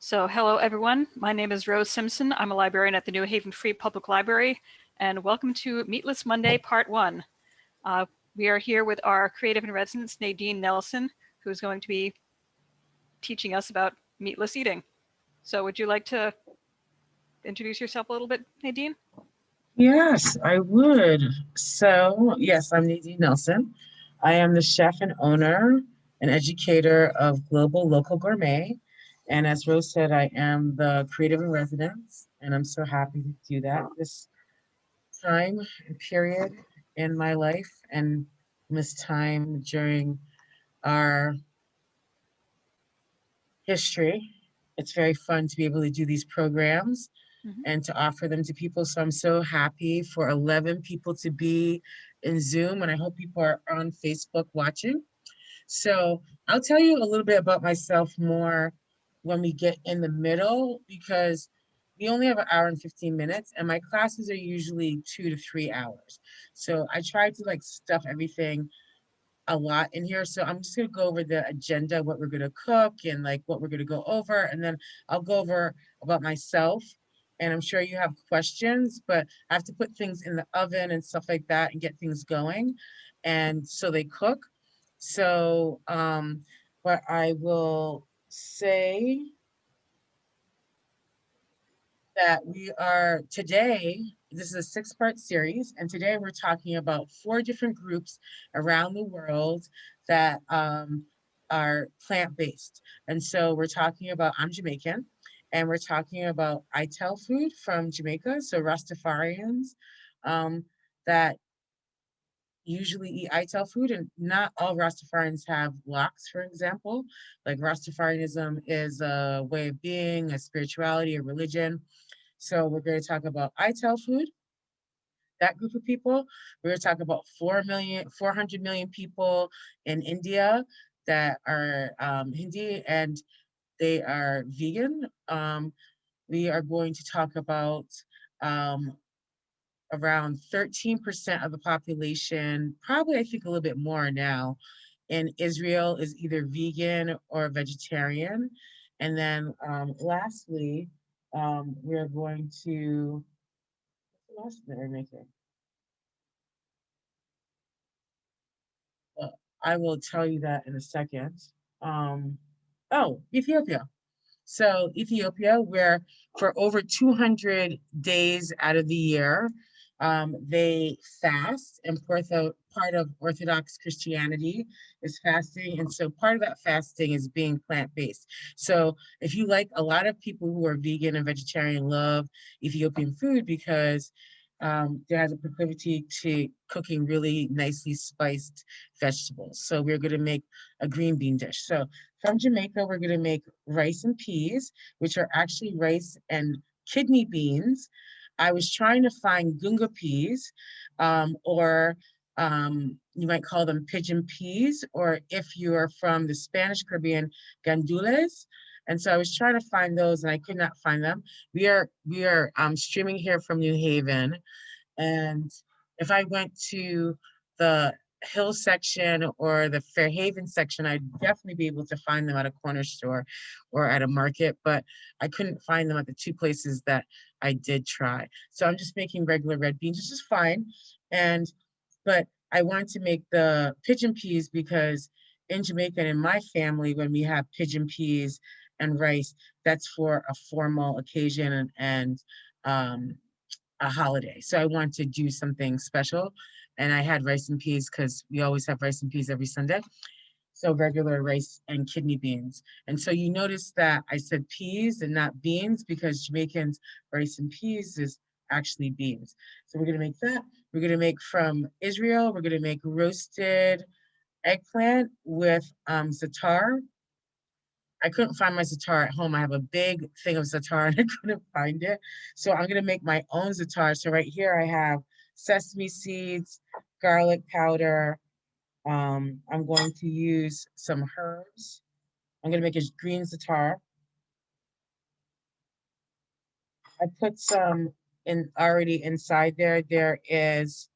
So hello everyone, my name is Rose Simpson. I'm a librarian at the New Haven Free Public Library, and welcome to Meatless Monday Part 1. We are here with our creative in residence, Nadine Nelson, who's going to be teaching us about meatless eating. So would you like to introduce yourself a little bit, Nadine? Yes, I would. So, yes, I'm Nadine Nelson. I am the chef and owner and educator of Global Local Gourmet. And as Rose said, I am the creative in residence, and I'm so happy to do that this time and period in my life and this time during our history. It's very fun to be able to do these programs and to offer them to people. So I'm so happy for 11 people to be in Zoom, and I hope people are on Facebook watching. So I'll tell you a little bit about myself more when we get in the middle, because we only have an hour and 15 minutes, and my classes are usually 2 to 3 hours. So I try to like stuff everything a lot in here. So I'm just gonna go over the agenda, what we're gonna cook and like what we're gonna go over. And then I'll go over about myself. And I'm sure you have questions, but I have to put things in the oven and stuff like that and get things going. And so they cook. So what I will say that we are today, this is a 6-part series, and today we're talking about 4 different groups around the world that are plant-based. And so we're talking about, I'm Jamaican, and we're talking about ITEL food from Jamaica, so Rastafarians that usually eat ITEL food, and not all Rastafarians have locks, for example. Like Rastafarianism is a way of being, a spirituality, a religion. So we're going to talk about ITEL food, that group of people. We're going to talk about 400 million people in India that are Hindi and they are vegan. We are going to talk about um, around 13% of the population, probably I think a little bit more now, in Israel is either vegan or vegetarian. And then lastly, we're going to, what's the last that we're making? Uh, I will tell you that in a second. Um, oh, Ethiopia. So Ethiopia, where for over 200 days out of the year, they fast, and part of Orthodox Christianity is fasting. And so part of that fasting is being plant-based. So if you like, a lot of people who are vegan and vegetarian love Ethiopian food because there has a proclivity to cooking really nicely spiced vegetables. So we're going to make a green bean dish. So from Jamaica, we're going to make rice and peas, which are actually rice and kidney beans. I was trying to find gunga peas, or you might call them pigeon peas, or if you are from the Spanish Caribbean, gandules. And so I was trying to find those, and I could not find them. We are streaming here from New Haven, and if I went to the Hill section or the Fairhaven section, I'd definitely be able to find them at a corner store or at a market, but I couldn't find them at the 2 places that I did try. So I'm just making regular red beans, which is fine. And but I wanted to make the pigeon peas because in Jamaica and in my family, when we have pigeon peas and rice, that's for a formal occasion and a holiday. So I wanted to do something special. And I had rice and peas because we always have rice and peas every Sunday. So regular rice and kidney beans. And so you notice that I said peas and not beans because Jamaicans rice and peas is actually beans. So we're gonna make that. We're gonna make from Israel, we're gonna make roasted eggplant with za'atar. I couldn't find my za'atar at home. I have a big thing of za'atar and I couldn't find it. So I'm gonna make my own za'atar. So right here I have sesame seeds, garlic powder. I'm going to use some herbs. I'm gonna make a green za'atar. I put some in already inside there. There is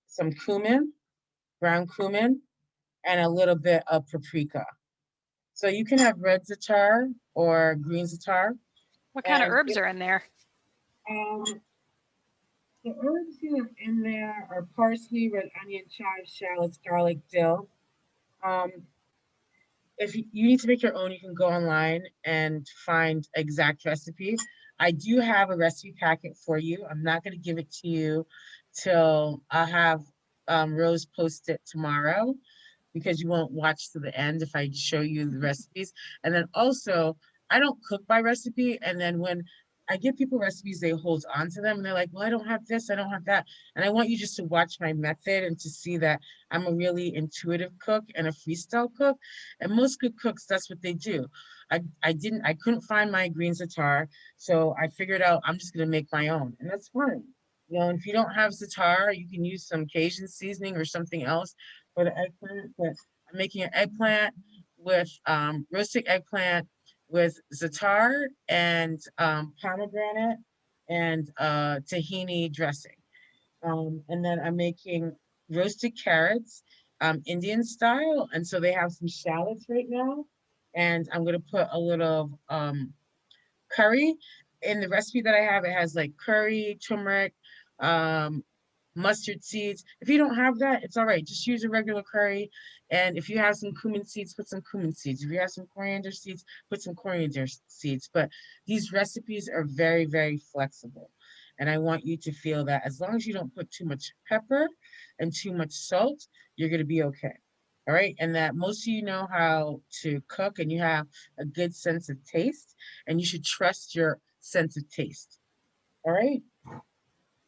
some cumin, ground cumin, and a little bit of paprika. So you can have red za'atar or green za'atar. What kind of And herbs are in there? um, the herbs you have in there are parsley, red onion, chives, shallots, garlic, dill. Um, if you need to make your own, you can go online and find exact recipe. I do have a recipe packet for you. I'm not going to give it to you till I have Rose post it tomorrow, because you won't watch to the end if I show you the recipes. And then also, I don't cook by recipe. And then when I give people recipes, they hold on to them and they're like, well, I don't have this, I don't have that. And I want you just to watch my method and to see that I'm a really intuitive cook and a freestyle cook. And most good cooks, that's what they do. I couldn't find my green za'atar. So I figured out I'm just gonna make my own. And that's fine. You know, if you don't have za'atar, you can use some Cajun seasoning or something else for the eggplant. But I'm making an eggplant with roasted eggplant with za'atar and pomegranate and tahini dressing. And then I'm making roasted carrots, Indian style. And so they have some shallots right now. And I'm gonna put a little curry. In the recipe that I have, it has like curry, turmeric, um, mustard seeds. If you don't have that, it's all right. Just use a regular curry. And if you have some cumin seeds, put some cumin seeds. If you have some coriander seeds, put some coriander seeds. But these recipes are very, very flexible. And I want you to feel that as long as you don't put too much pepper and too much salt, you're going to be okay. All right. And that most of you know how to cook and you have a good sense of taste, and you should trust your sense of taste. All right.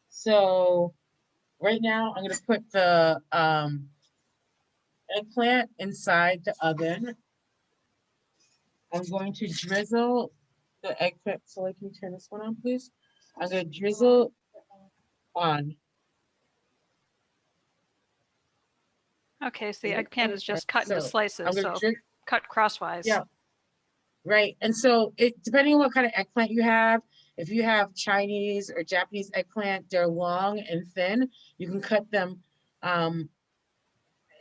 So right now I'm going to put the eggplant inside the oven. I'm going to drizzle the eggplant. So, like, can you turn this one on, please? I'm going to drizzle on. Okay, so the eggplant is just cut into So I'm slices, going so to cut crosswise. yeah, right. And so it depending on what kind of eggplant you have, if you have Chinese or Japanese eggplant, they're long and thin. You can cut them um,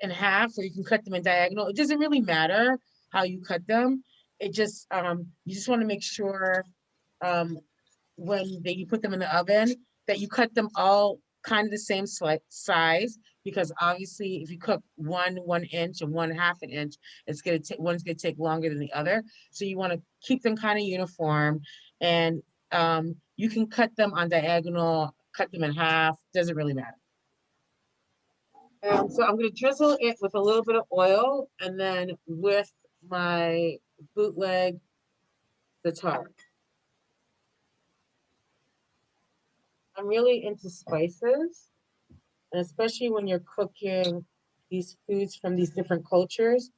in half, or you can cut them in diagonal. It doesn't really matter how you cut them. It just you just want to make sure um, you put them in the oven that you cut them all kind of the same size, because obviously if you cook 1 inch and 1/2 an inch, it's gonna take one's gonna take longer than the other. So you want to keep them kind of uniform, and you can cut them on diagonal, cut them in half. Doesn't really matter. And so I'm going to drizzle it with a little bit of oil, and then with my bootleg za'atar. I'm really into spices, and especially when you're cooking these foods from these different cultures,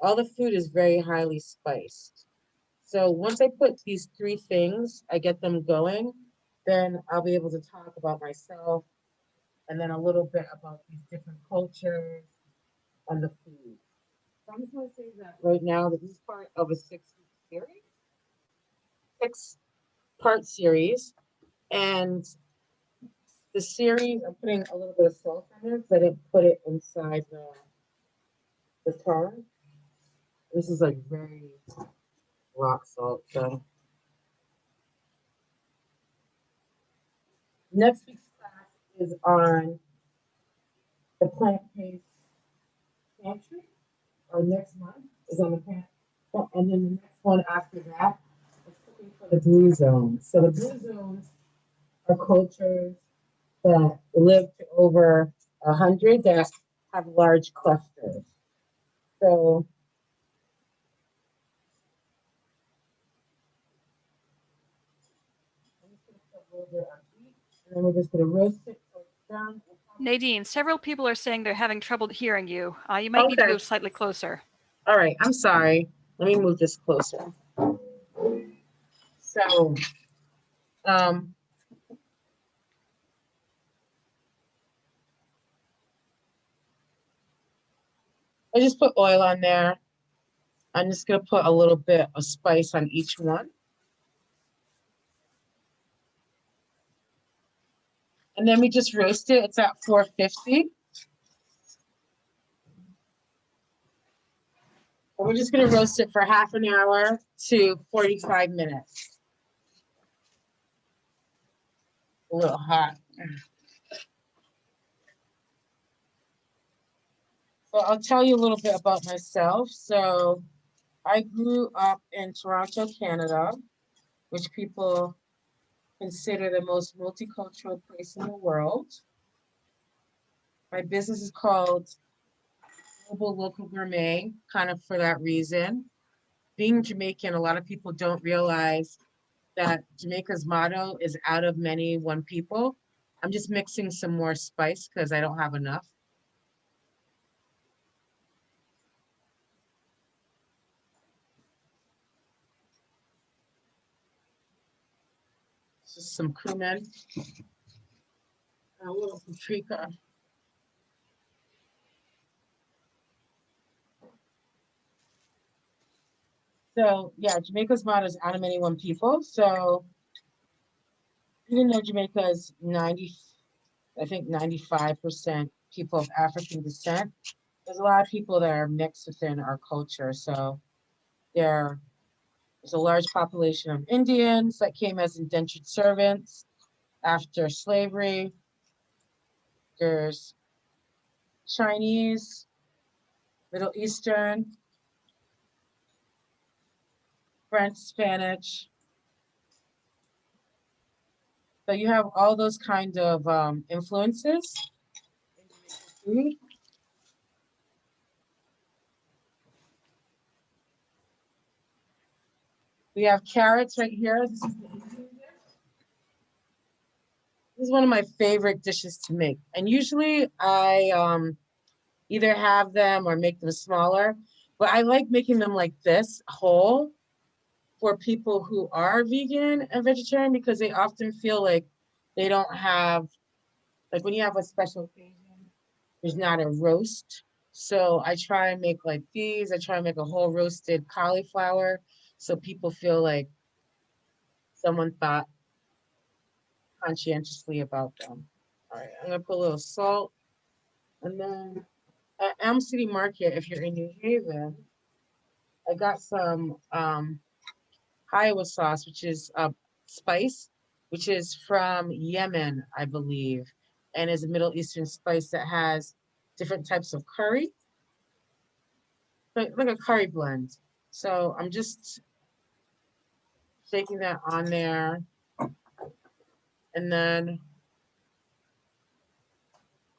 all the food is very highly spiced. So once I put these three things, I get them going, then I'll be able to talk about myself and then a little bit about these different cultures and the food. So I'm just going to say that right now that this is part of a 6-week series, 6-part series. And the series, I'm putting a little bit of salt in it, but I didn't put it inside the tar. This is like very rock salt. So next week's class is on the plant-based pantry, or next month is on the plant, and then the next one after that is cooking for the blue zone. So the blue zones are cultures that live to over 100 that have large clusters. So I'm just going to put a little bit on each, and then we're just going to roast it till it's done. Nadine, several people are saying they're having trouble hearing you. You might need to Okay. move slightly closer. All right. I'm sorry. Let me move this closer. So, um, I just put oil on there. I'm just going to put a little bit of spice on each one. And then we just roast it. It's at 450. And we're just going to roast it for half an hour to 45 minutes. A little hot. So I'll tell you a little bit about myself. So I grew up in Toronto, Canada, which people consider the most multicultural place in the world. My business is called Global Local Gourmet, kind of for that reason. Being Jamaican, a lot of people don't realize that Jamaica's motto is out of many, one people. I'm just mixing some more spice because I don't have enough. Just some cumin and a little paprika. So yeah, Jamaica's motto is out of many, one people. So even though Jamaica is 90, I think 95% people of African descent, there's a lot of people that are mixed within our culture. So there's a large population of Indians that came as indentured servants after slavery. There's Chinese, Middle Eastern, French, Spanish. So you have all those kind of influences in food. We have carrots right here. This is one of my favorite dishes to make. And usually I either have them or make them smaller, but I like making them like this, whole, for people who are vegan and vegetarian because they often feel like they don't have, like when you have a special occasion, there's not a roast. So I try and make like these. I try and make a whole roasted cauliflower so people feel like someone thought conscientiously about them. All right, I'm gonna put a little salt. And then at Elm City Market, if you're in New Haven, I got some Kiowa sauce, which is spice, which is from Yemen, I believe, and is a Middle Eastern spice that has different types of curry, like a curry blend. So I'm just shaking that on there. And then, of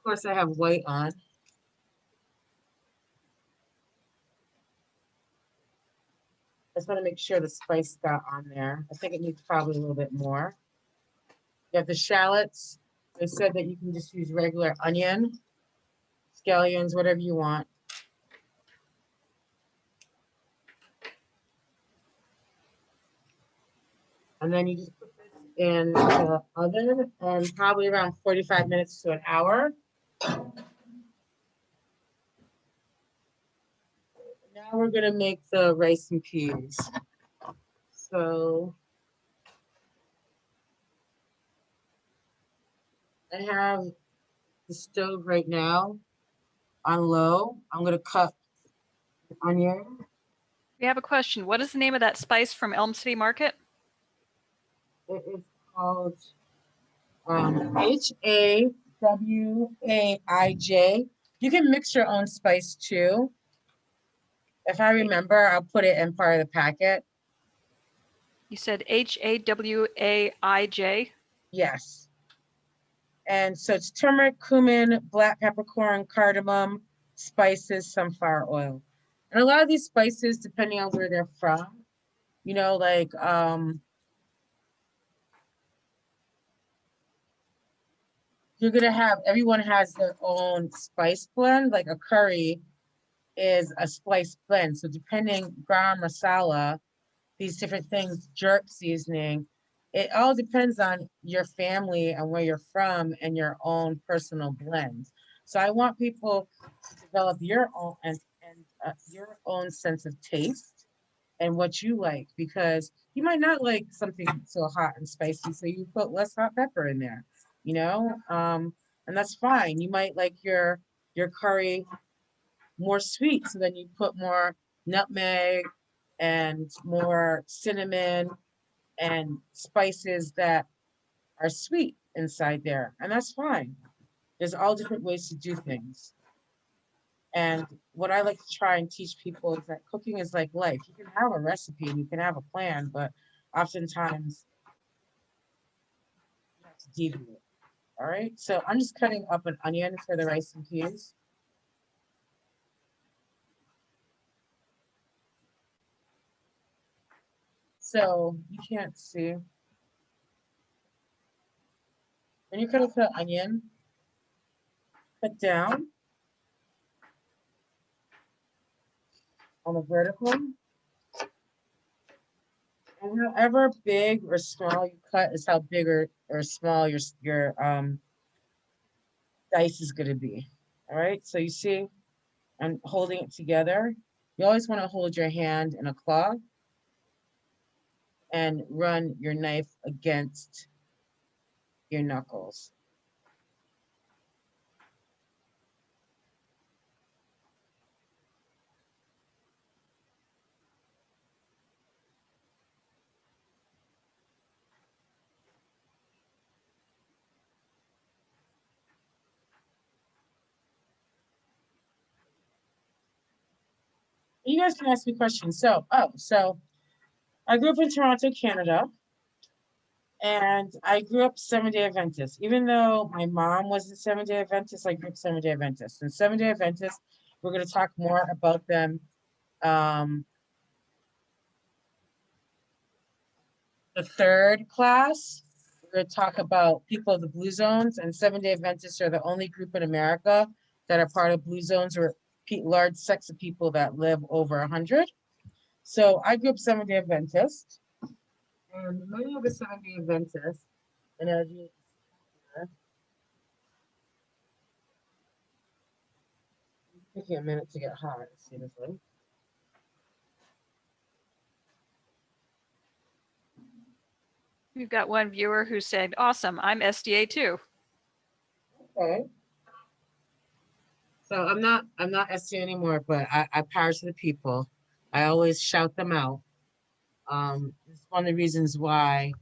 course, I have white on. I just want to make sure the spice got on there. I think it needs probably a little bit more. You have the shallots. They said that you can just use regular onion, scallions, whatever you want. And then you just put this in the oven and probably around 45 minutes to an hour. Now we're gonna make the rice and peas. So I have the stove right now on low. I'm gonna cut the onion. We have a question. What is the name of that spice from Elm City Market? It is called Hawaij. You can mix your own spice too. If I remember, I'll put it in part of the packet. You said Hawaij. Yes. And so it's turmeric, cumin, black peppercorn, cardamom, spices, sunflower oil. And a lot of these spices, depending on where they're from, like you're gonna have, everyone has their own spice blend. Like a curry is a spice blend. So depending, garam masala, these different things, jerk seasoning, it all depends on your family and where you're from and your own personal blends. So I want people to develop your own and your own sense of taste and what you like, because you might not like something so hot and spicy, so you put less hot pepper in there, and that's fine. You might like your curry more sweet, so then you put more nutmeg and more cinnamon and spices that are sweet inside there. And that's fine. There's all different ways to do things. And what I like to try and teach people is that cooking is like life. You can have a recipe and you can have a plan, but oftentimes you have to deviate. All right. So I'm just cutting up an onion for the rice and peas. So you can't see. When you cut up the onion, cut down on the vertical. And however big or small you cut is how big or small your dice is going to be. All right. So you see, I'm holding it together. You always want to hold your hand in a claw and run your knife against your knuckles. You guys can ask me questions. So I grew up in Toronto, Canada, and I grew up Seven-Day Adventist. Even though my mom was a Seven-Day Adventist, I grew up Seven-Day Adventist. And Seven-Day Adventists, we're going to talk more about them. The third class, we're going to talk about people of the blue zones, and Seven-Day Adventists are the only group in America that are part of blue zones, or large sects of people that live over 100. So I grew up Seven-Day Adventist, and many of the Seven-Day Adventists, and as you taking a minute to get hot, seriously. We've got one viewer who said, awesome, I'm SDA too. Okay. So I'm not SDA anymore, but I power to the people. I always shout them out. It's one of the reasons why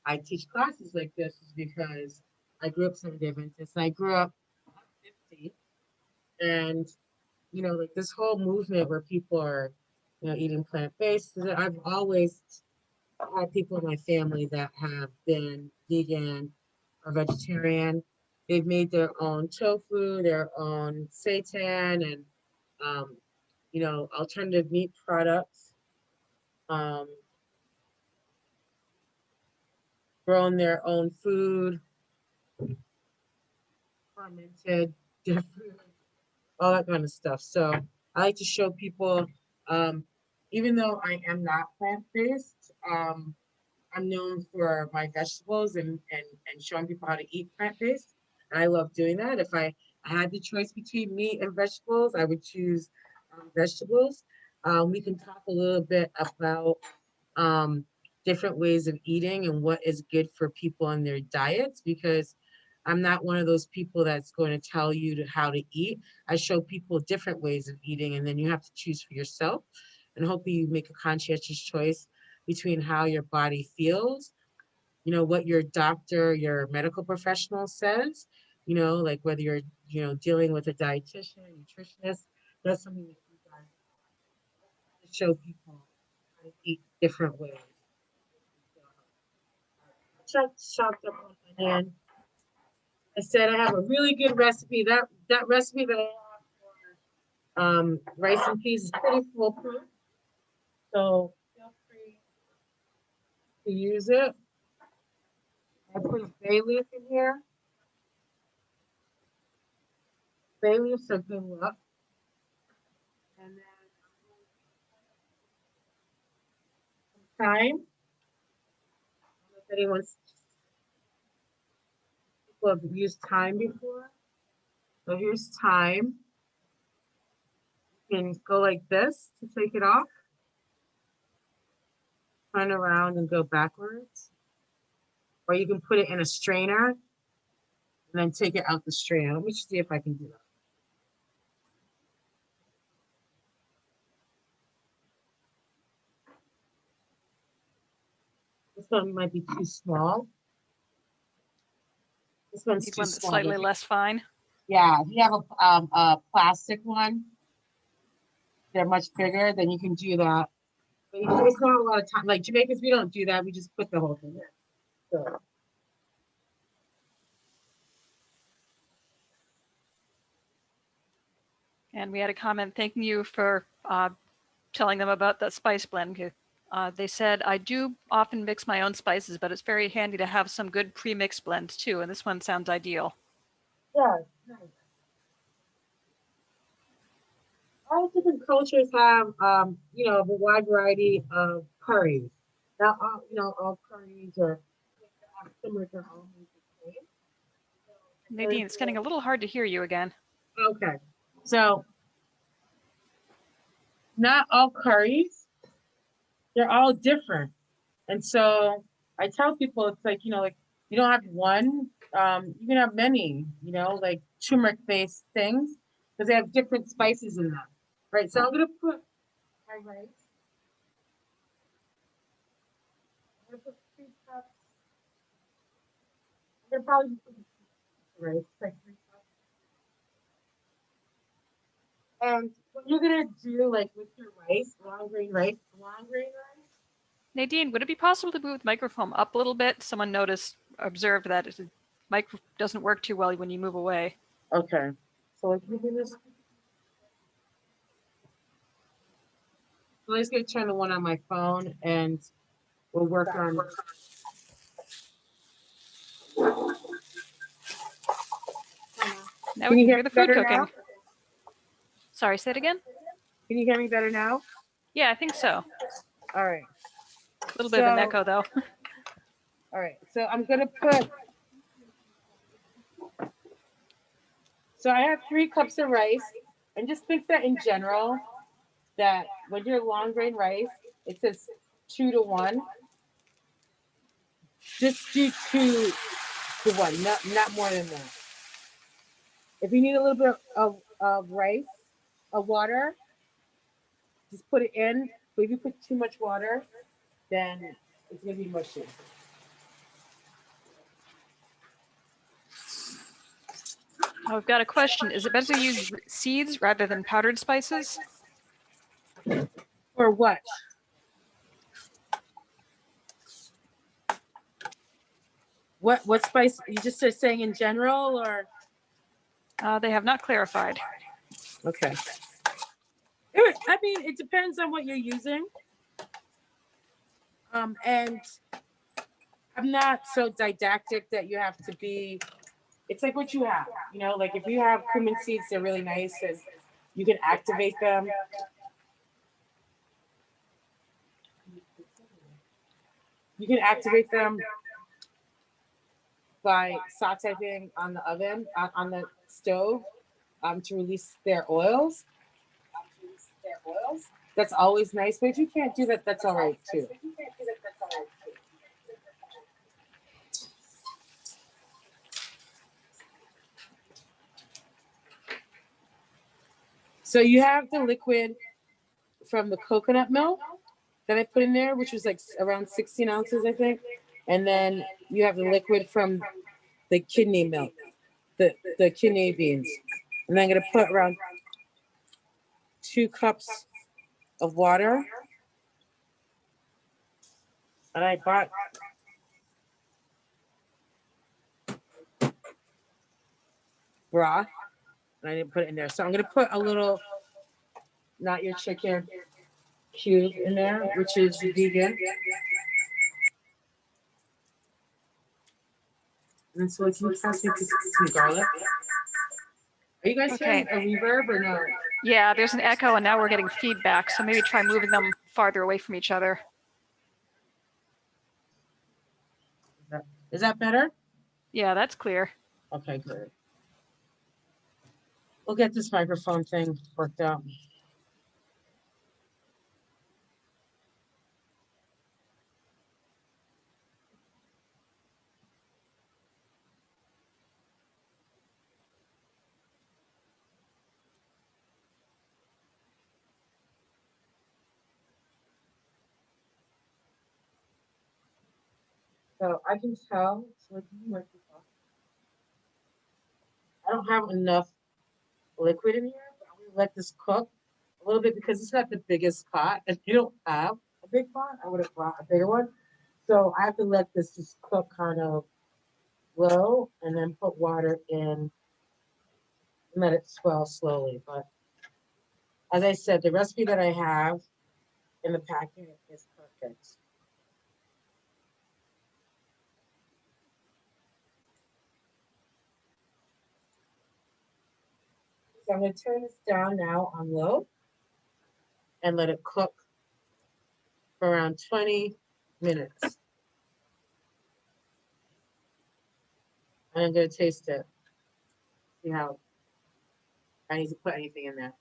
I teach classes like this is because I grew up Seventh-day Adventist. And I grew up 50, and like this whole movement where people are, eating plant-based. I've always had people in my family that have been vegan or vegetarian. They've made their own tofu, their own seitan, and um, alternative meat products. Um, grown their own food, fermented their food, all that kind of stuff. So I like to show people, um, even though I am not plant-based, I'm known for my vegetables and showing people how to eat plant-based. And I love doing that. If I had the choice between meat and vegetables, I would choose vegetables. We can talk a little bit about um, different ways of eating and what is good for people in their diets, because I'm not one of those people that's going to tell you how to eat. I show people different ways of eating, and then you have to choose for yourself. And hopefully you make a conscientious choice between how your body feels, what your doctor, your medical professional says, like whether you're, dealing with a dietitian, nutritionist. That's something that you guys show people how to eat different ways. Chopped up on onion. I said I have a really good recipe. That recipe that I have for rice and peas is pretty foolproof. So feel free to use it. I put a bay leaf in here. Bay leaves are good luck. And then thyme. If anyone's people have used thyme before. So here's thyme. You can go like this to take it off. Turn around and go backwards. Or you can put it in a strainer and then take it out the strainer. Let me see if I can do that. one might be too small. This one's Need too one that's small. slightly less fine. Yeah, if you have a plastic one, they're much bigger, then you can do that. But it's not a lot of time. Like Jamaicans, we don't do that. We just put the whole thing in. So, And we had a comment thanking you for telling them about the spice blend. They said, I do often mix my own spices, but it's very handy to have some good pre-mixed blends too. And this one sounds ideal. yeah, nice. All different cultures have, a wide variety of curries. Not all, all curries are similar to all made the same. Nadine, it's getting a little hard to hear you again. Okay, so not all curries, they're all different. And so I tell people it's like, like you don't have one, you can have many, like turmeric based things because they have different spices in them. Right. So I'm gonna put my rice. I'm gonna put 3 cups. I'm gonna probably put rice, like 3 cups. And what you're gonna do, like with your rice, long grain rice. Nadine, would it be possible to move the microphone up a little bit? Someone observed that the mic doesn't work too well when you move away. Okay. So like you do this. So let's get turn the one on my phone and we'll work on. Now Can we you can hear hear me the food better cooking. now? Sorry, say it again? Can you hear me better now? Yeah, I think so. All right. A little bit So, of an echo though. all right. So I'm gonna put. So I have 3 cups of rice, and just think that in general, that when you're long grain rice, it says 2 to 1. Just do 2 to 1, not more than that. If you need a little bit of rice, of water, just put it in. But if you put too much water, then it's gonna be mushy. Oh, I've got a question. Is it better to use seeds rather than powdered spices? For what? What spice? You just are saying in general, or They have not clarified. okay? I mean, it depends on what you're using. And I'm not so didactic that you have to be. It's like what you have, like if you have cumin seeds, they're really nice and you can activate them. You can activate them by sauteing on the oven, on the stove, to release their oils. That's always nice, but if you can't do that, that's all right too. So you have the liquid from the coconut milk that I put in there, which was like around 16 ounces, I think. And then you have the liquid from the kidney milk, the kidney beans. And then I'm gonna put around 2 cups of water. And I bought broth and I didn't put it in there. So I'm gonna put a little, not your chicken cube in there, which is vegan. And so can you pass me some garlic? Are you guys Okay. hearing a reverb or no? Yeah, there's an echo and now we're getting feedback, so maybe try moving them farther away from each other. Is that better? Yeah, that's clear. Okay, good. We'll get this microphone thing worked out. So I can tell it's like you like this up. I don't have enough liquid in here, but I'm gonna let this cook a little bit because it's not the biggest pot, and you don't have a big pot. I would have brought a bigger one. So I have to let this just cook kind of low and then put water in and let it swell slowly. But as I said, the recipe that I have in the packet is perfect. So I'm going to turn this down now on low and let it cook for around 20 minutes. And I'm going to taste it, see how I need to put anything in there.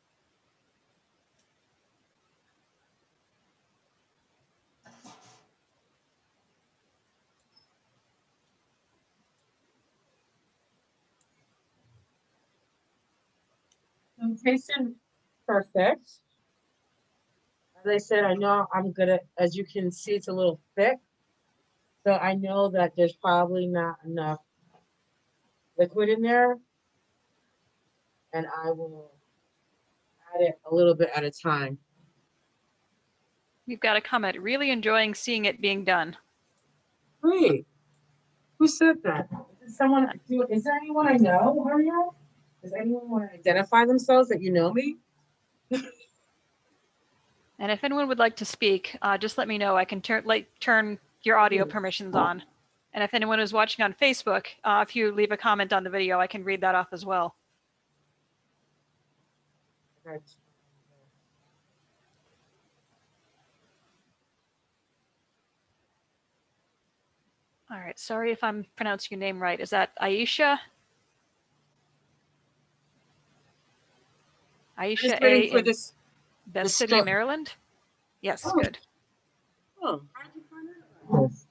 So it tasted perfect. As I said, I know I'm gonna, as you can see, it's a little thick. So I know that there's probably not enough liquid in there, and I will add it a little bit at a time. We've got a comment. Really enjoying seeing it being done. Great. Who said that? Is someone? Is there anyone I know, Ariel? Does anyone want to identify themselves that you know me? And if anyone would like to speak, just let me know. I can turn your audio permissions on. And if anyone is watching on Facebook, if you leave a comment on the video, I can read that off as well. Right. All right. Sorry if I'm pronouncing your name right. Is that Aisha? I'm Aisha just A waiting for in this. Beth The City, stuff. Maryland? Yes, Oh, good. oh, how'd you find out about this?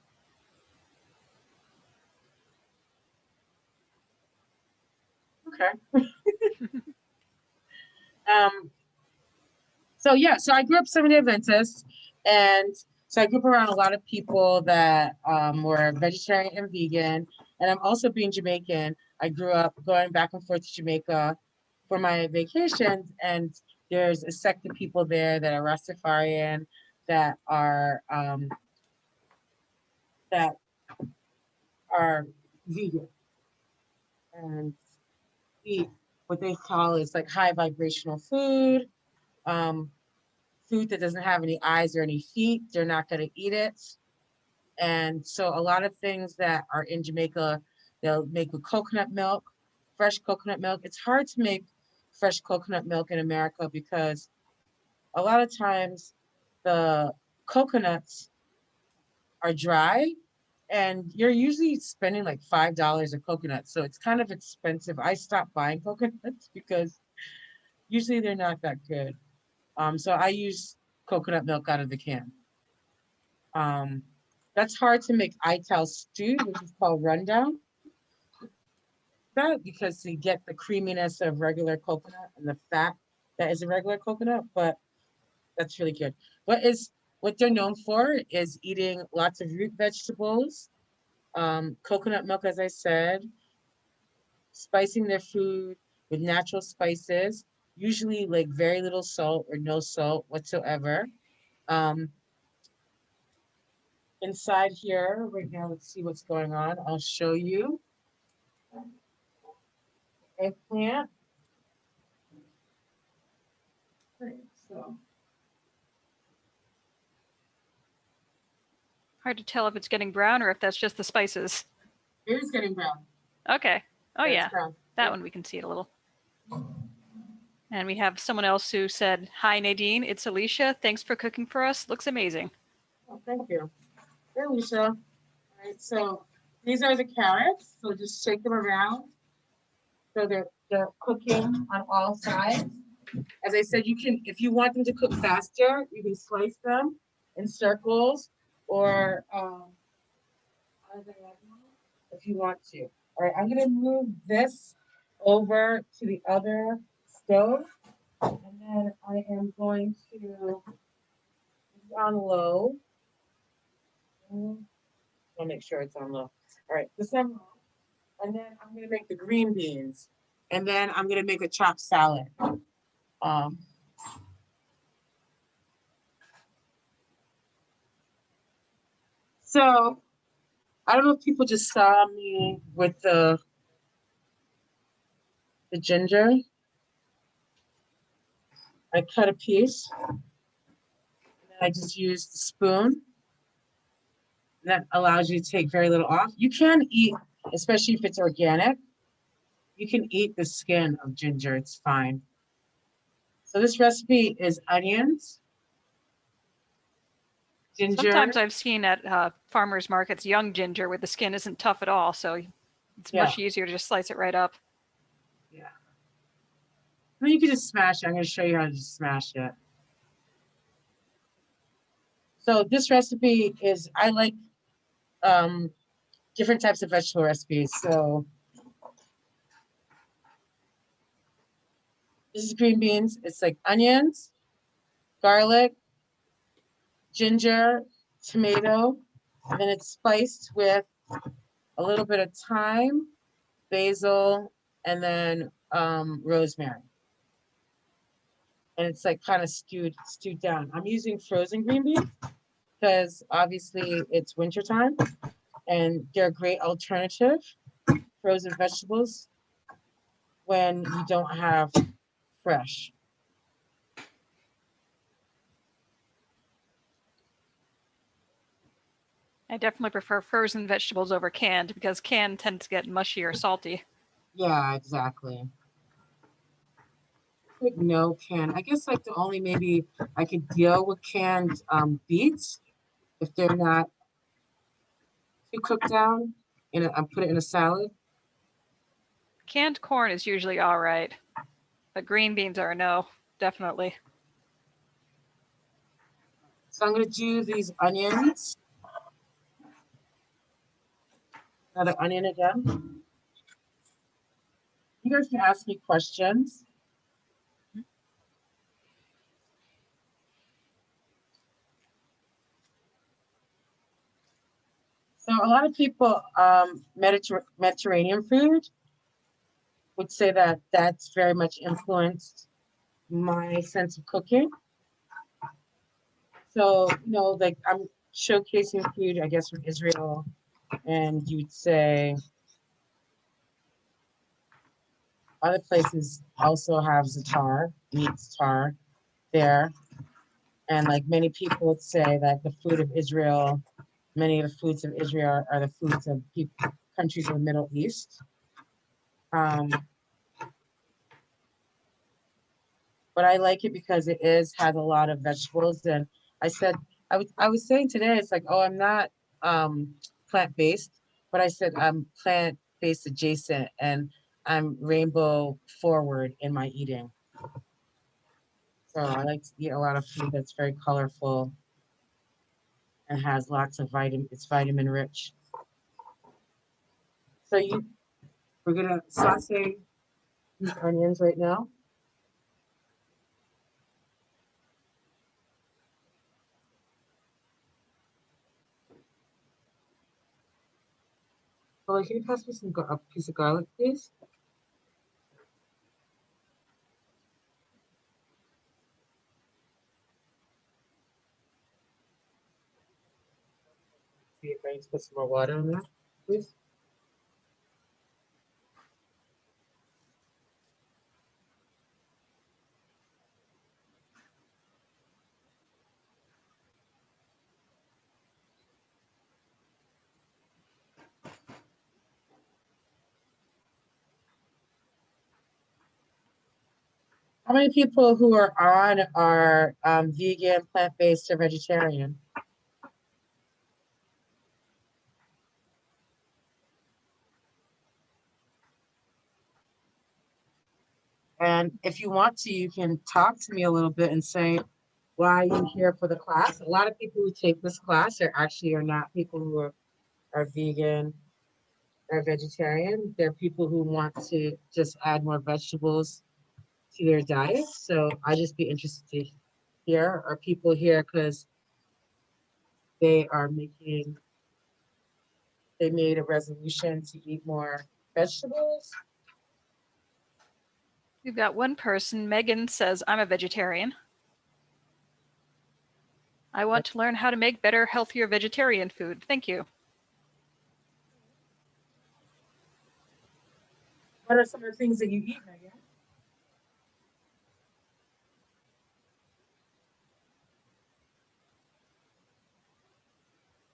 Okay. Um, so yeah, so I grew up Seventh-day Adventist, and so I grew up around a lot of people that were vegetarian and vegan. And I'm also being Jamaican. I grew up going back and forth to Jamaica for my vacations, and there's a sect of people there that are Rastafarian, that that are vegan and eat what they call is like high vibrational food. Um, Food that doesn't have any eyes or any feet, they're not going to eat it. And so a lot of things that are in Jamaica, they'll make with coconut milk, fresh coconut milk. It's hard to make fresh coconut milk in America because a lot of times the coconuts are dry and you're usually spending like $5 a coconut. So it's kind of expensive. I stopped buying coconuts because usually they're not that good. So I use coconut milk out of the can. Um, that's hard to make ital stew, which is called rundown. That because you get the creaminess of regular coconut and the fat that is a regular coconut, but that's really good. What they're known for is eating lots of root vegetables, coconut milk, as I said, spicing their food with natural spices, usually like very little salt or no salt whatsoever. Um, Inside here right now, let's see what's going on. I'll show you. Eggplant. Right, so Hard to tell if it's getting brown or if that's just the spices. it is getting brown. Okay. Oh, Yeah, it's yeah. brown. That Yep. one we can see it a little. And we have someone else who said, "Hi, Nadine. It's Alicia. Thanks for cooking for us. Looks amazing." Oh, thank you. Hey, Alicia. All right, so these are the carrots. So just shake them around so they're cooking on all sides. As I said, you can, if you want them to cook faster, you can slice them in circles or if you want to. All right, I'm gonna move this over to the other stove, and then I am going to on low. And I'll make sure it's on low. All right, and then I'm gonna make the green beans, and then I'm gonna make a chopped salad. Um, so I don't know if people just saw me with the ginger. I cut a piece, and then I just used the spoon. That allows you to take very little off. You can eat, especially if it's organic, you can eat the skin of ginger, it's fine. So this recipe is onions, ginger. Sometimes I've seen at farmers markets young ginger where the skin isn't tough at all, so it's Yeah, much easier to just slice it right up. yeah. I mean, you can just smash it. I'm going to show you how to just smash it. So this recipe is, I like um, different types of vegetable recipes. So this is green beans. It's like onions, garlic, ginger, tomato, and then it's spiced with a little bit of thyme, basil, and then rosemary. And it's like kind of stewed down. I'm using frozen green beans because obviously it's wintertime and they're a great alternative, frozen vegetables, when you don't have fresh. I definitely prefer frozen vegetables over canned because canned tend to get mushy or salty. Yeah, exactly. Like no can. I guess like the only maybe I could deal with canned beets if they're not too cooked down and put it in a salad. Canned corn is usually all right, but green beans are a no, definitely. So I'm gonna do these onions. Another onion again. You guys can ask me questions. So a lot of people, Mediterranean food would say that that's very much influenced my sense of cooking. So, like I'm showcasing food, I guess, from Israel, and you'd say other places also have za'atar, meat za'atar there. And like many people would say that the food of Israel, many of the foods of Israel are the foods of countries of the Middle East. Um, but I like it because has a lot of vegetables. And I said I was saying today, it's like, oh, I'm not plant-based, but I said I'm plant-based adjacent and I'm rainbow forward in my eating. So I like to eat a lot of food that's very colorful and has lots of it's vitamin rich. So we're gonna saute these onions right now. Oh, can you pass me a piece of garlic, please? See if I need to put some more water in there, please. How many people who are on are vegan, plant-based, or vegetarian? And if you want to, you can talk to me a little bit and say why you're here for the class. A lot of people who take this class are not people who are vegan or vegetarian. They're people who want to just add more vegetables to their diet. So I just be interested to hear, are people here because they are making they made a resolution to eat more vegetables. We've got one person. Megan says, I'm a vegetarian. I want to learn how to make better, healthier vegetarian food. Thank you. What are some of the things that you eat, Megan?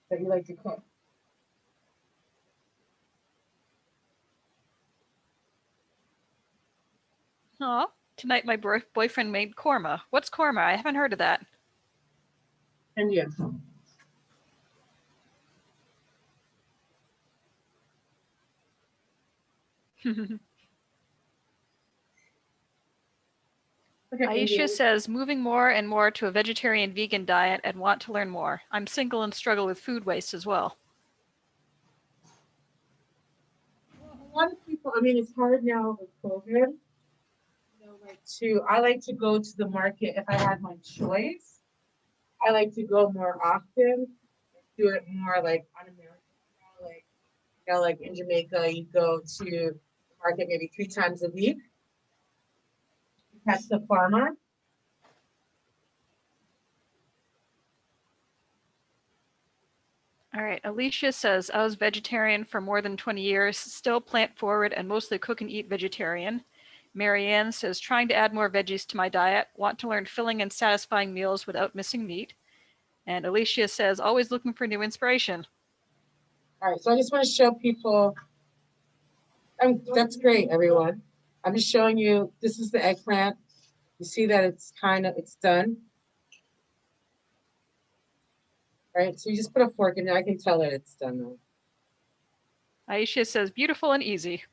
That you like to cook? Oh, tonight my boyfriend made korma. What's korma? I haven't heard of that. India. Okay, Aisha says, moving more and more to a vegetarian vegan diet and want to learn more. I'm single and struggle with food waste as well. Well, a lot of people, I mean, it's hard now with COVID. I like to go to the market if I had my choice. I like to go more often, do it more like on American style, like like in Jamaica, you go to the market maybe 3 times a week. Catch the farmer. All right, Alicia says, I was vegetarian for more than 20 years, still plant forward and mostly cook and eat vegetarian. Marianne says, trying to add more veggies to my diet, want to learn filling and satisfying meals without missing meat. And Alicia says, always looking for new inspiration. All right, so I just want to show people, that's great, everyone. I'm just showing you, this is the eggplant. You see that it's done. Right, so you just put a fork in there. I can tell that it's done though. Aisha says, beautiful and easy.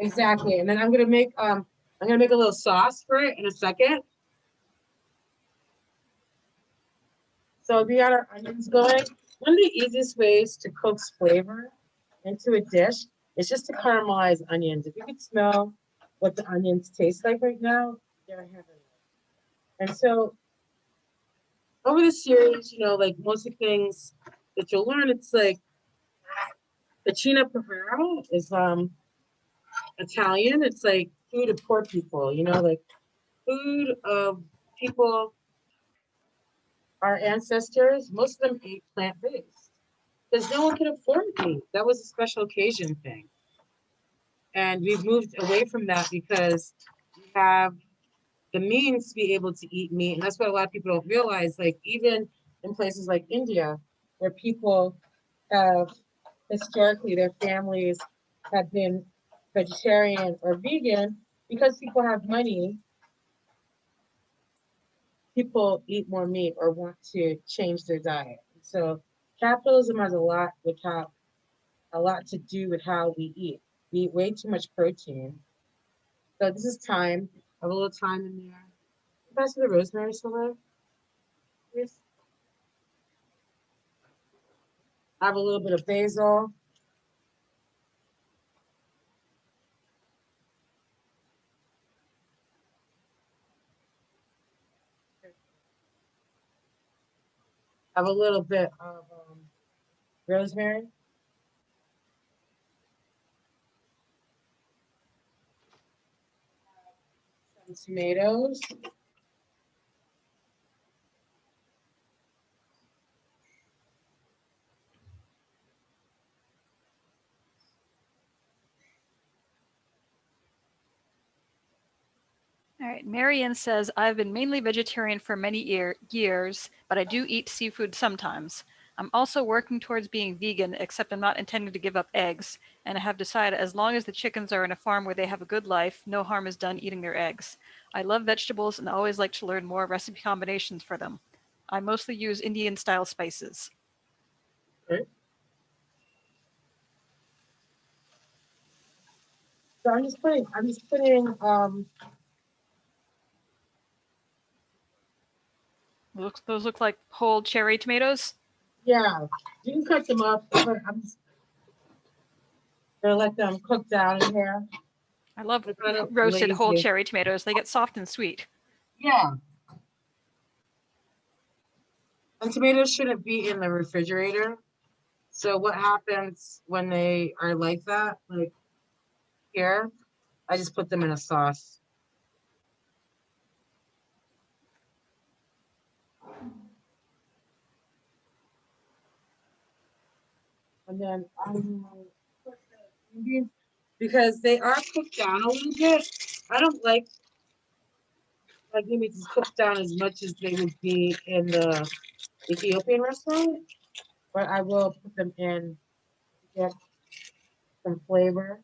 Exactly, and then I'm gonna make a little sauce for it in a second. So we got our onions going. One of the easiest ways to cook flavor into a dish is just to caramelize onions. If you could smell what the onions taste like right now, they're heavenly. And so over the series, like most of the things that you'll learn, it's like Pacina Povero is Italian. It's like food of poor people, like food of people, our ancestors, most of them ate plant-based because no one could afford meat. That was a special occasion thing. And we've moved away from that because we have the means to be able to eat meat. And that's what a lot of people don't realize. Like even in places like India, where people have historically, their families have been vegetarian or vegan, because people have money, people eat more meat or want to change their diet. So capitalism has a lot to do with how we eat. We eat way too much protein. So this is thyme. I have a little thyme in there. Pass me the rosemary somewhere, please. I have a little bit of basil. I have a little bit of rosemary. Some tomatoes. All right, Marianne says, I've been mainly vegetarian for many years, but I do eat seafood sometimes. I'm also working towards being vegan, except I'm not intending to give up eggs, and I have decided as long as the chickens are in a farm where they have a good life, no harm is done eating their eggs. I love vegetables and always like to learn more recipe combinations for them. I mostly use Indian-style spices. Okay. So I'm just putting Those look like whole cherry tomatoes. yeah, you can cut them up, but I'm just gonna let them cook down in here. I love I'm kind of roasted whole lazy. cherry tomatoes. They get soft and sweet. Yeah. And tomatoes shouldn't be in the refrigerator. So what happens when they are like that? Like here, I just put them in a sauce. And then I will put the ingredients because they are cooked down a little bit. I don't like them to cook down as much as they would be in the Ethiopian restaurant, but I will put them in to get some flavor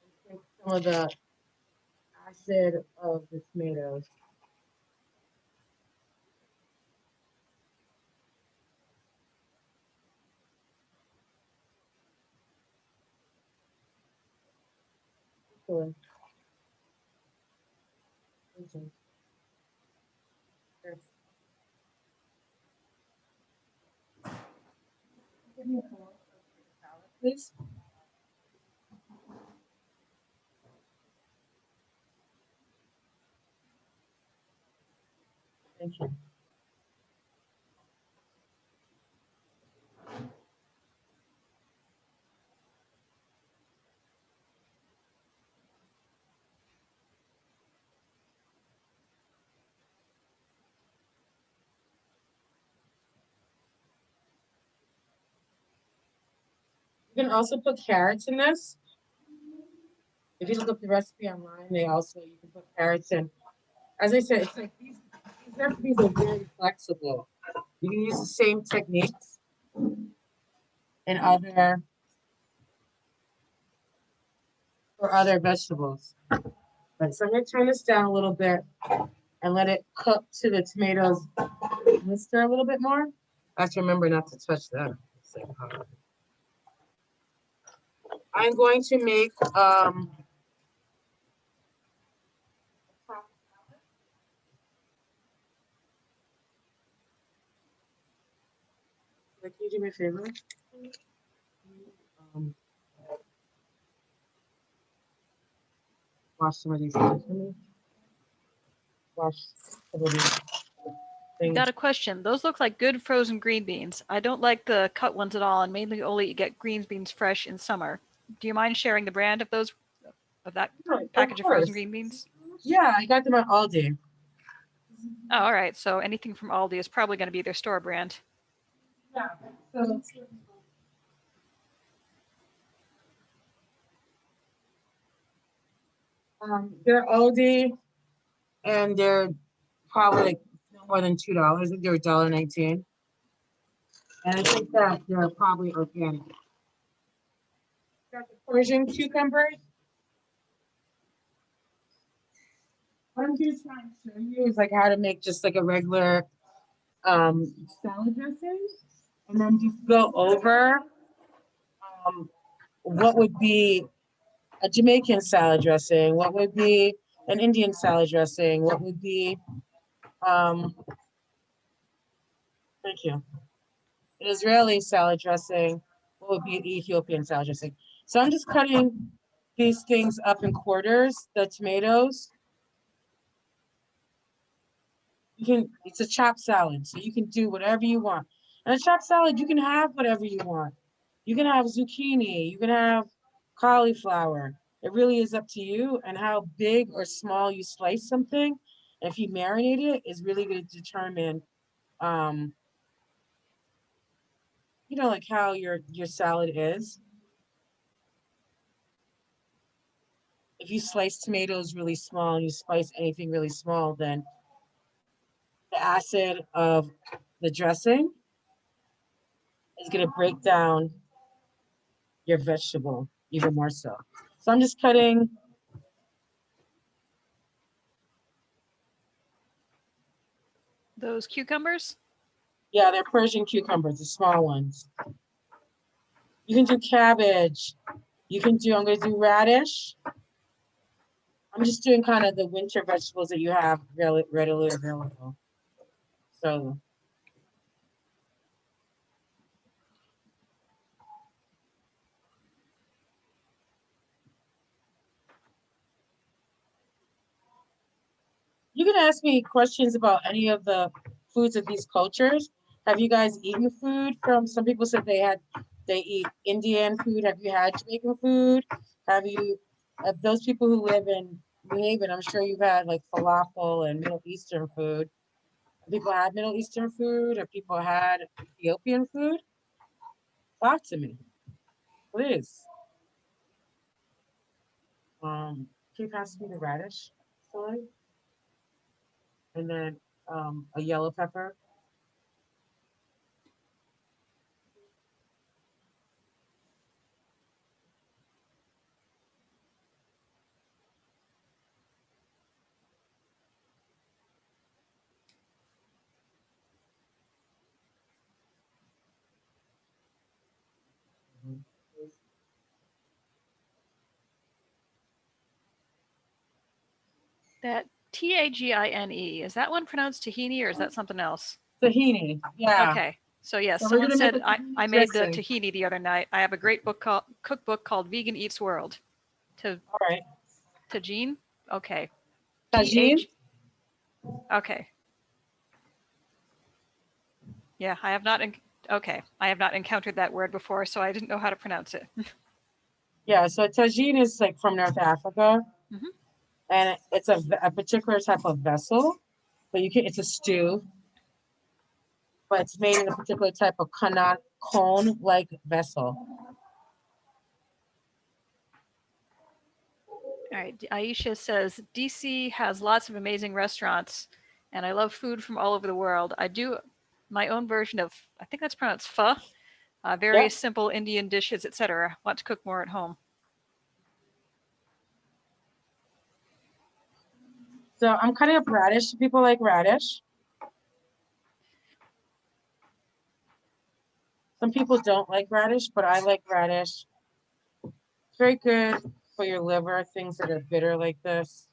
and take some of the acid of the tomatoes. Excellent. Yes. Give me a salad, please. Thank you. You can also put carrots in this. If you look up the recipe online, you can put carrots in. As I said, it's like these recipes are very flexible. You can use the same techniques in other for other vegetables. But so I'm gonna turn this down a little bit and let it cook to the tomatoes blister a little bit more. I have to remember not to touch that. I'm going to make can you do me a favor? Um, Wash some of these things for me. Wash some of these things. Got a question. Those look like good frozen green beans. I don't like the cut ones at all, and mainly only get green beans fresh in summer. Do you mind sharing the brand of that package of frozen green beans? Yeah, I got them at Aldi. Oh, all right. So anything from Aldi is probably going to be their store brand. Yeah. So they're Aldi and they're probably like no more than $2. I think they're $1.19. And I think that they're probably organic. Got the Persian cucumbers. What I'm just trying to show you is like how to make just like a regular salad dressing, and then just go over um, what would be a Jamaican salad dressing, what would be an Indian salad dressing, what would be um, thank you, an Israeli salad dressing, what would be an Ethiopian salad dressing. So I'm just cutting these things up in quarters, the tomatoes. It's a chopped salad, so you can do whatever you want. And a chopped salad, you can have whatever you want. You can have zucchini, you can have cauliflower. It really is up to you and how big or small you slice something. If you marinate it, is really going to determine, um, like how your salad is. If you slice tomatoes really small and you spice anything really small, then the acid of the dressing is going to break down your vegetable even more so. So I'm just cutting. Those cucumbers? Yeah, they're Persian cucumbers, the small ones. You can do cabbage. I'm going to do radish. I'm just doing kind of the winter vegetables that you have readily available. So you can ask me questions about any of the foods of these cultures. Have you guys eaten food from, some people said they eat Indian food. Have you had Jamaican food? Have you, those people who live in New Haven, I'm sure you've had like falafel and Middle Eastern food. Have people had Middle Eastern food? Have people had Ethiopian food? Talk to me, please. Can you pass me the radish, sorry? And then a yellow pepper. Mhm. That Tagine, is that one pronounced tahini or is that something else? Tahini, yeah. Okay. So yes, So we're someone gonna make said a tahini I made the dressing. tahini the other night. I have a great cookbook called Vegan Eats World. To All right. Tagine? Okay. T A Tagine? G. Okay. Yeah, I have not. Okay, I have not encountered that word before, so I didn't know how to pronounce it. Yeah, so tagine is like from North Africa, Mhm. and it's a particular type of vessel, but you can, it's a stew, but it's made in a particular type of cone-like vessel. All right. Aisha says DC has lots of amazing restaurants, and I love food from all over the world. I do my own version of, I think that's pronounced pho, various Yep. simple Indian dishes, etc. Want to cook more at home. So I'm cutting up radish. People like radish. Some people don't like radish, but I like radish. It's very good for your liver, things that are bitter like this.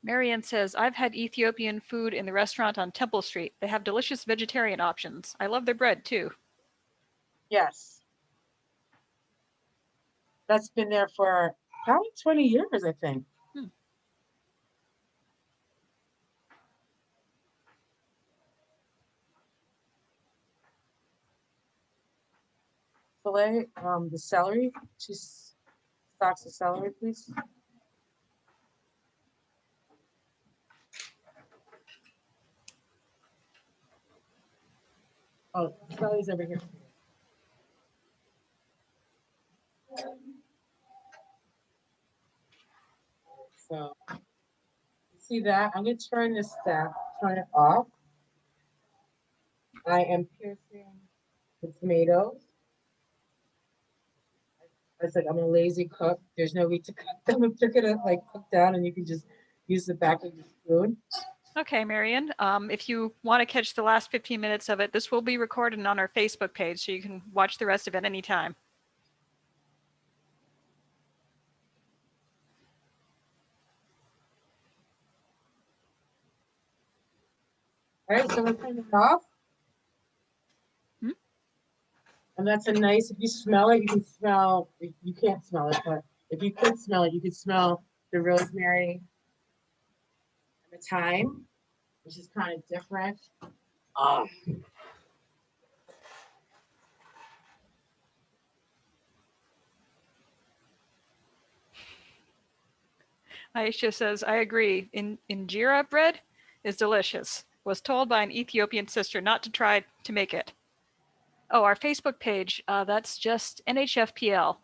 Marianne says, I've had Ethiopian food in the restaurant on Temple Street. They have delicious vegetarian options. I love their bread too. Yes, that's been there for probably 20 years, I think. Hmm. Filet, the celery, two stalks of celery, please. Oh, celery's over here. So, see that? I'm gonna turn this down, turn it off. I am piercing the tomatoes. I said I'm a lazy cook. There's no need to cut them and pick it up like cook down, and you can just use the back of your spoon. Okay, Marion. If you want to catch the last 15 minutes of it, this will be recorded on our Facebook page, so you can watch the rest of it anytime. All right, so we're turning it off. Hmm? And that's a nice, if you smell it, you can smell, you can't smell it, but if you could smell it, you could smell the rosemary and the thyme, which is kind of different. Oh, Aisha says, I agree. Injera bread is delicious. Was told by an Ethiopian sister not to try to make it. Oh, our Facebook page, that's just NHFPL. all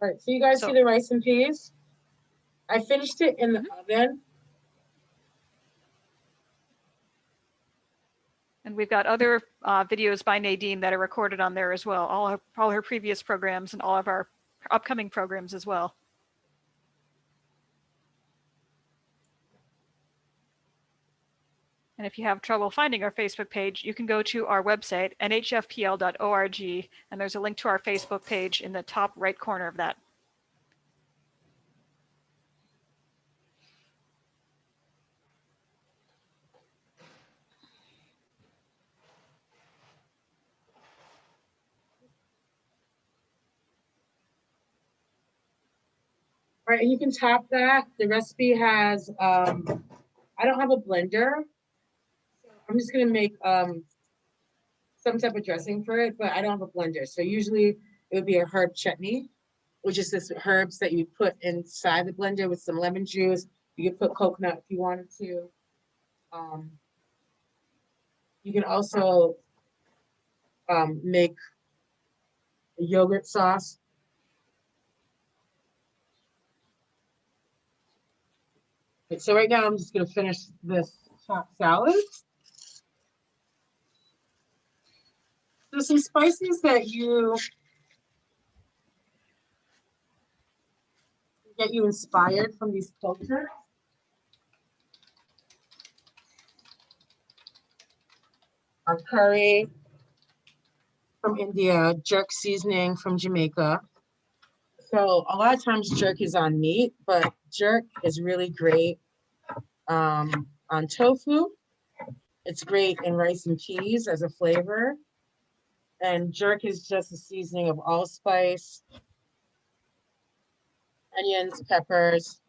right, so you guys see So, the rice and peas? I finished it in the oven. and we've got other videos by Nadine that are recorded on there as well. All her previous programs and all of our upcoming programs as well. And if you have trouble finding our Facebook page, you can go to our website, nhfpl.org, and there's a link to our Facebook page in the top right corner of that. All right, and you can top that. The recipe has, I don't have a blender. I'm just gonna make some type of dressing for it, but I don't have a blender. So usually it would be a herb chutney, which is just herbs that you put inside the blender with some lemon juice. You can put coconut if you wanted to. Um, you can also make a yogurt sauce. So right now I'm just gonna finish this chopped salad. So some spices that you get you inspired from these cultures. Curry from India, jerk seasoning from Jamaica. So a lot of times jerk is on meat, but jerk is really great on tofu. It's great in rice and peas as a flavor. And jerk is just a seasoning of allspice, onions, peppers.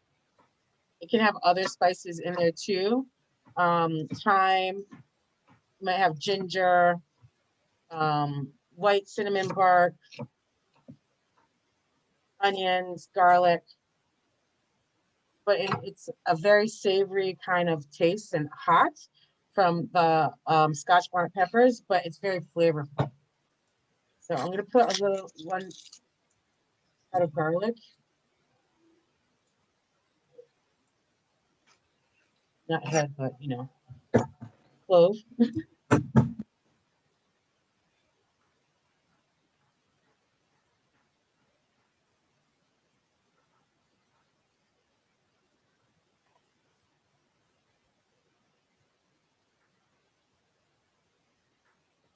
It can have other spices in there too. Thyme, you might have ginger, white cinnamon bark, onions, garlic. But it's a very savory kind of taste and hot from the Scotch bonnet peppers, but it's very flavorful. So I'm gonna put a little one head of garlic, not head, but you know, clove.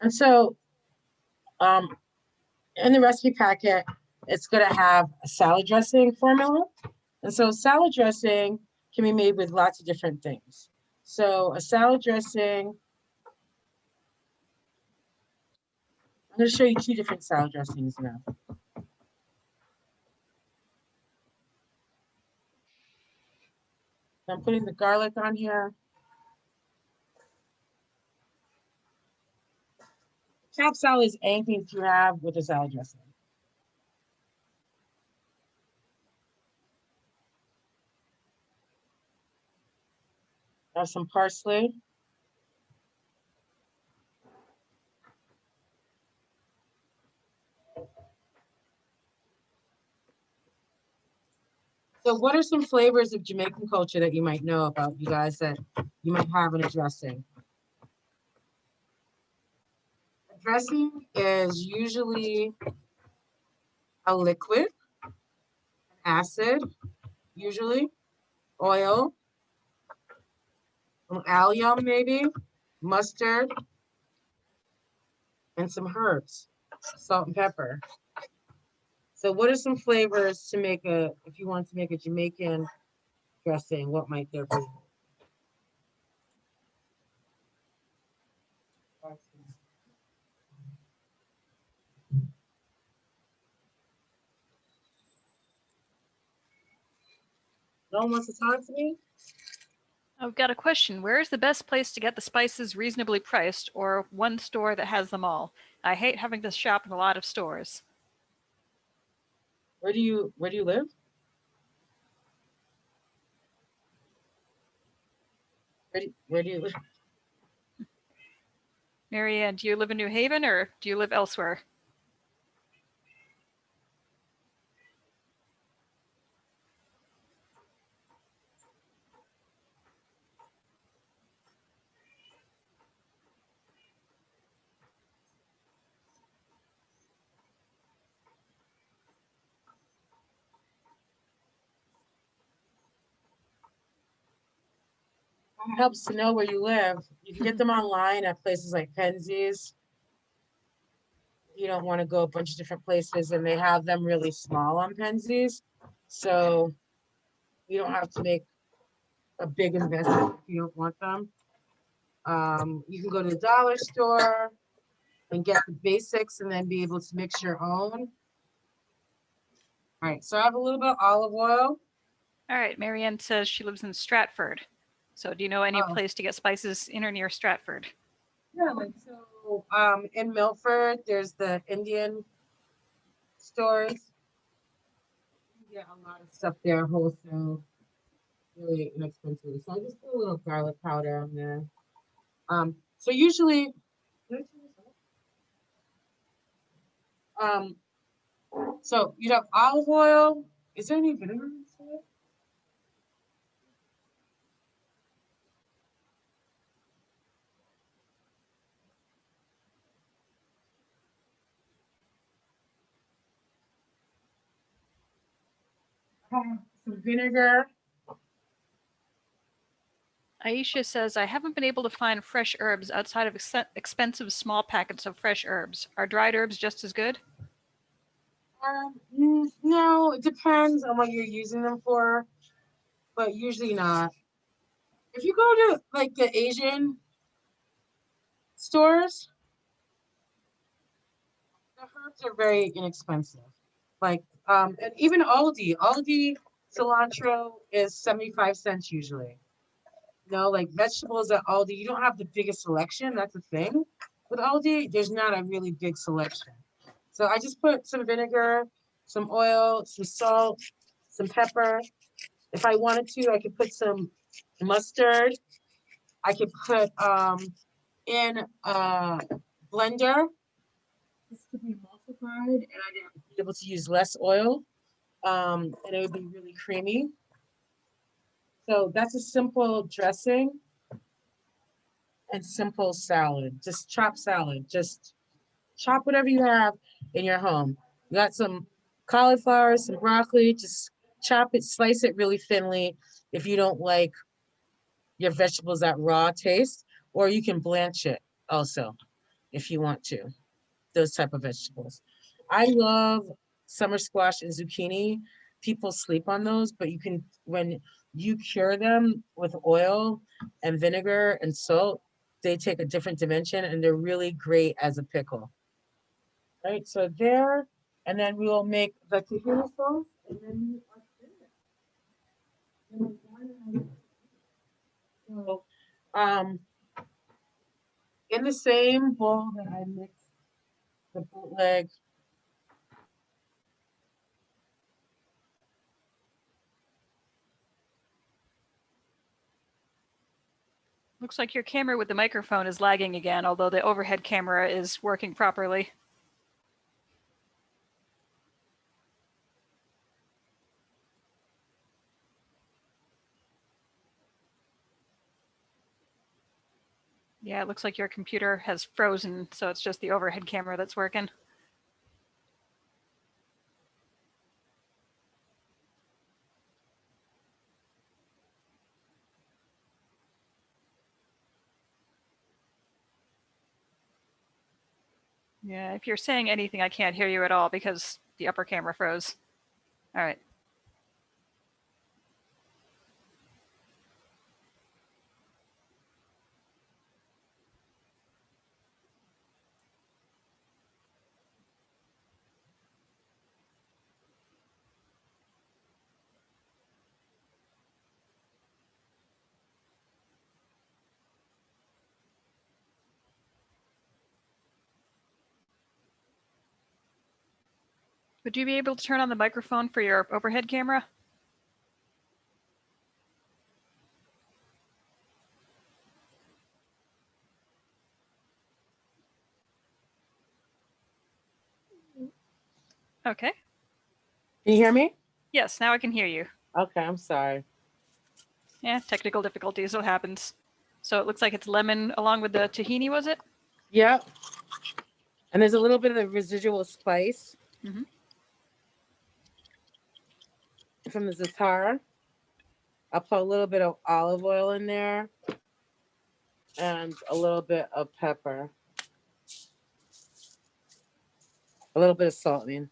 And so in the recipe packet, it's gonna have a salad dressing formula. And so salad dressing can be made with lots of different things. So a salad dressing, I'm gonna show you two different salad dressings now. So I'm putting the garlic on here. Chopped salad is anything you have with a salad dressing. Have some parsley. So what are some flavors of Jamaican culture that you might know about, you guys, that you might have in a dressing? A dressing is usually a liquid, acid, usually, oil, some allium maybe, mustard, and some herbs, salt and pepper. So what are some flavors to make if you want to make a Jamaican dressing, what might there be? No one wants to talk to me? I've got a question. Where is the best place to get the spices reasonably priced, or one store that has them all? I hate having to shop in a lot of stores. Where do you live? Where do you live? Marianne, do you live in New Haven or do you live elsewhere? It helps to know where you live. You can get them online at places like Penzies. You don't want to go a bunch of different places, and they have them really small on Penzies. So you don't have to make a big investment if you don't want them. You can go to the dollar store and get the basics and then be able to mix your own. All right, so I have a little bit of olive oil. All right, Marianne says she lives in Stratford. So do you know any Oh, place to get spices in or near Stratford? yeah, like so in Milford, there's the Indian stores. You get a lot of stuff there, wholesale, really inexpensive. So I just put a little garlic powder on there. So usually, um, so you have olive oil. Is there any vinegar in it? Some vinegar. Aisha says, I haven't been able to find fresh herbs outside of expensive small packets of fresh herbs. Are dried herbs just as good? No, it depends on what you're using them for, but usually not. If you go to like the Asian stores, the herbs are very inexpensive. Like, and even Aldi cilantro is 75 cents usually. Like vegetables at Aldi, you don't have the biggest selection. That's the thing. With Aldi, there's not a really big selection. So I just put some vinegar, some oil, some salt, some pepper. If I wanted to, I could put some mustard. I could put in a blender. This could be emulsified, and I'd be able to use less oil, and it would be really creamy. So that's a simple dressing and simple salad. Just chop salad. Just chop whatever you have in your home. You got some cauliflower, some broccoli. Just chop it, slice it really thinly. If you don't like your vegetables that raw taste, or you can blanch it also if you want to. Those type of vegetables. I love summer squash and zucchini. People sleep on those, but you can when you cure them with oil and vinegar and salt, they take a different dimension and they're really great as a pickle. Right? So there, and then we will make the tahini sauce, and then we are finished. So, in the same bowl that I mixed the bootleg. Looks like your camera with the microphone is lagging again, although the overhead camera is working properly. Yeah, it looks like your computer has frozen, so it's just the overhead camera that's working. Yeah, if you're saying anything, I can't hear you at all because the upper camera froze. All right. Would you be able to turn on the microphone for your overhead camera? Okay. Can you hear me? Yes, now I can hear you. Okay, I'm sorry. Yeah, technical difficulties, what happens. So it looks like it's lemon along with the tahini, was it? Yep. And there's a little bit of the residual spice from the za'atar. I'll put a little bit of olive oil in there and a little bit of pepper. A little bit of salt in.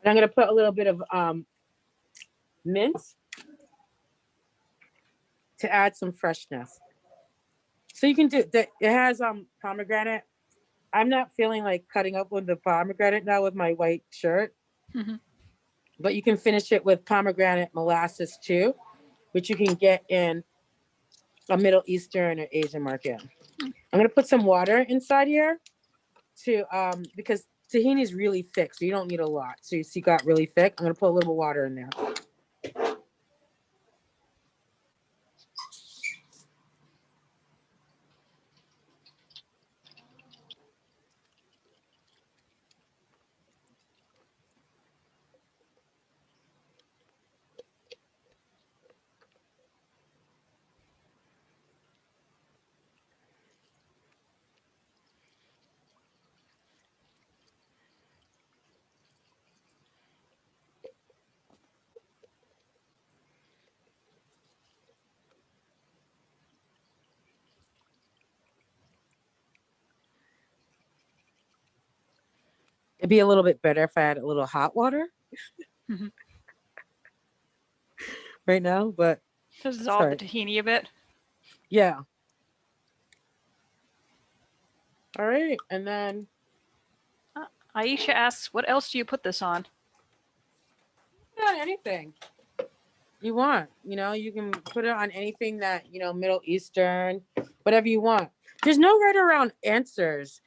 And I'm gonna put a little bit of mint to add some freshness. So you can do that. It has pomegranate I'm not feeling like cutting up with the pomegranate now with my white shirt, Mhm. but you can finish it with pomegranate molasses too, which you can get in a Middle Eastern or Asian market. I'm gonna put some water inside here to because tahini is really thick, so you don't need a lot. So you see, got really thick. I'm gonna put a little water in there. It'd be a little bit better if I had a little hot water Mhm. right now, but To dissolve the sorry. tahini a bit. Yeah. All right, and then Aisha asks, what else do you put this on? on anything you want. You know, you can put it on anything that, you know, Middle Eastern, whatever you want. There's no right or wrong answers.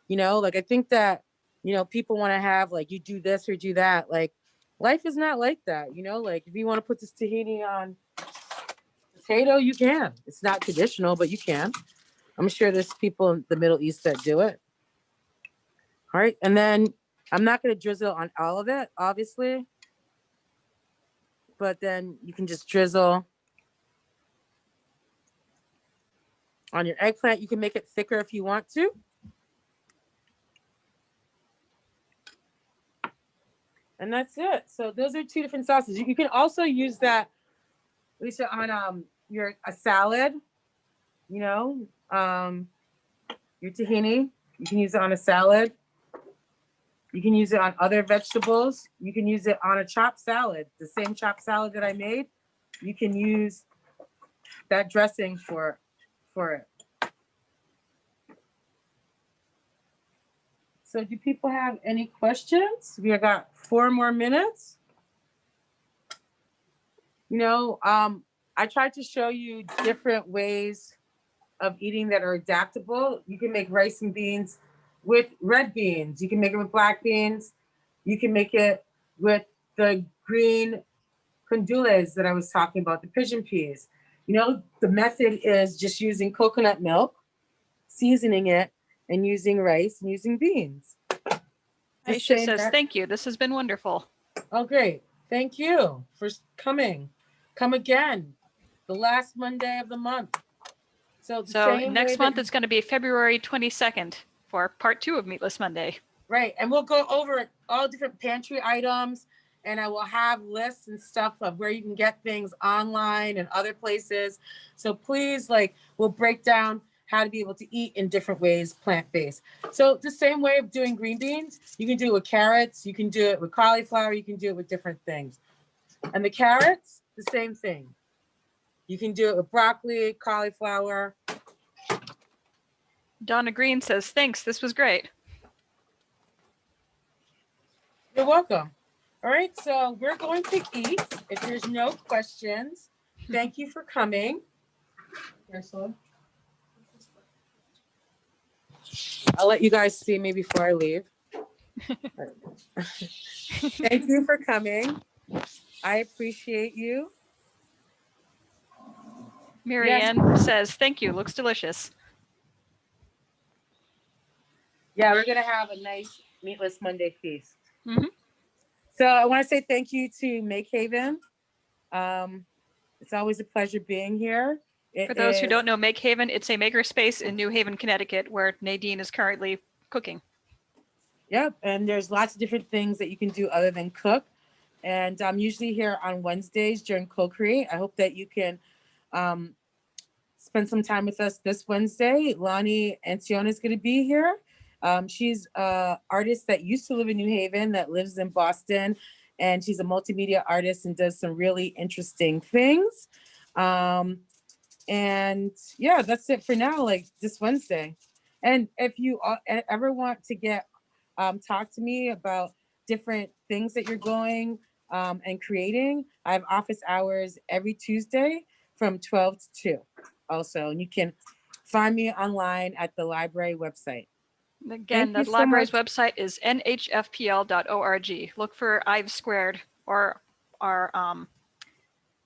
You know, like I think that, you know, people want to have like you do this or do that. Like life is not like that, you know, like if you want to put this tahini on potato, you can. It's not traditional, but you can. I'm sure there's people in the Middle East that do it. All right. And then I'm not going to drizzle on all of it, obviously, but then you can just drizzle on your eggplant. You can make it thicker if you want to. And that's it. So those are two different sauces. You can also use that, Lisa, on your a salad, you know, your tahini. You can use it on a salad. You can use it on other vegetables. You can use it on a chopped salad. The same chopped salad that I made, you can use that dressing for it. So do people have any questions? We got 4 more minutes. You know, I tried to show you different ways of eating that are adaptable. You can make rice and beans with red beans. You can make it with black beans. You can make it with the green condules that I was talking about, the pigeon peas. You know, the method is just using coconut milk, seasoning it, and using rice and using beans. Aisha says, thank you. This has been wonderful. Oh, great. Thank you for coming. Come again. The last Monday of the month. So next month it's going to be February 22nd for part 2 of Meatless Monday. Right. And we'll go over all different pantry items, and I will have lists and stuff of where you can get things online and other places. So please, like, we'll break down how to be able to eat in different ways, plant-based. So the same way of doing green beans, you can do it with carrots, you can do it with cauliflower, you can do it with different things. And the carrots, the same thing. You can do it with broccoli, cauliflower. Donna Green says, thanks, this was great. You're welcome. All right, so we're going to eat. If there's no questions, thank you for coming. I'll let you guys see me before I leave. Thank you for coming. I appreciate you. Marianne says, thank you, looks delicious. Yeah, we're going to have a nice Meatless Monday feast. Mm-hmm. So I want to say thank you to Make Haven. It's always a pleasure being here. For those who don't know Make Haven, it's a makerspace in New Haven, Connecticut, where Nadine is currently cooking. Yep, and there's lots of different things that you can do other than cook. And I'm usually here on Wednesdays during Co-Create. I hope that you can spend some time with us this Wednesday. Lonnie Anciona is going to be here. She's an artist that used to live in New Haven, that lives in Boston, and she's a multimedia artist and does some really interesting things. And yeah, that's it for now, like this Wednesday. And if you ever want to get talk to me about different things that you're going and creating, I have office hours every Tuesday from 12 to 2 also. And you can find me online at the library website. Again, Thank the you so library's much. website is nhfpl.org. Look for Ives Squared or our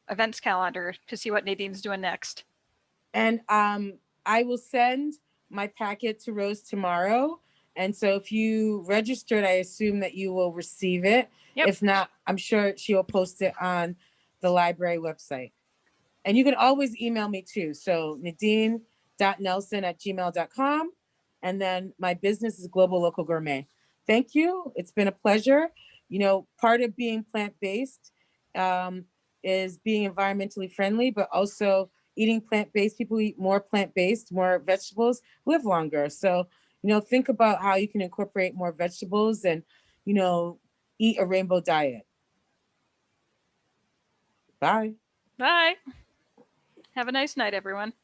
events calendar to see what Nadine's doing next. And I will send my packet to Rose tomorrow. And so if you registered, I assume that you will receive it. Yep. If not, I'm sure she will post it on the library website. And you can always email me too. So nadine.nelson@gmail.com. And then my business is Global Local Gourmet. Thank you. It's been a pleasure. You know, part of being plant-based um, is being environmentally friendly, but also eating plant-based. People eat more plant-based, more vegetables, live longer. So, you know, think about how you can incorporate more vegetables and, you know, eat a rainbow diet. Bye. Bye. Have a nice night, everyone.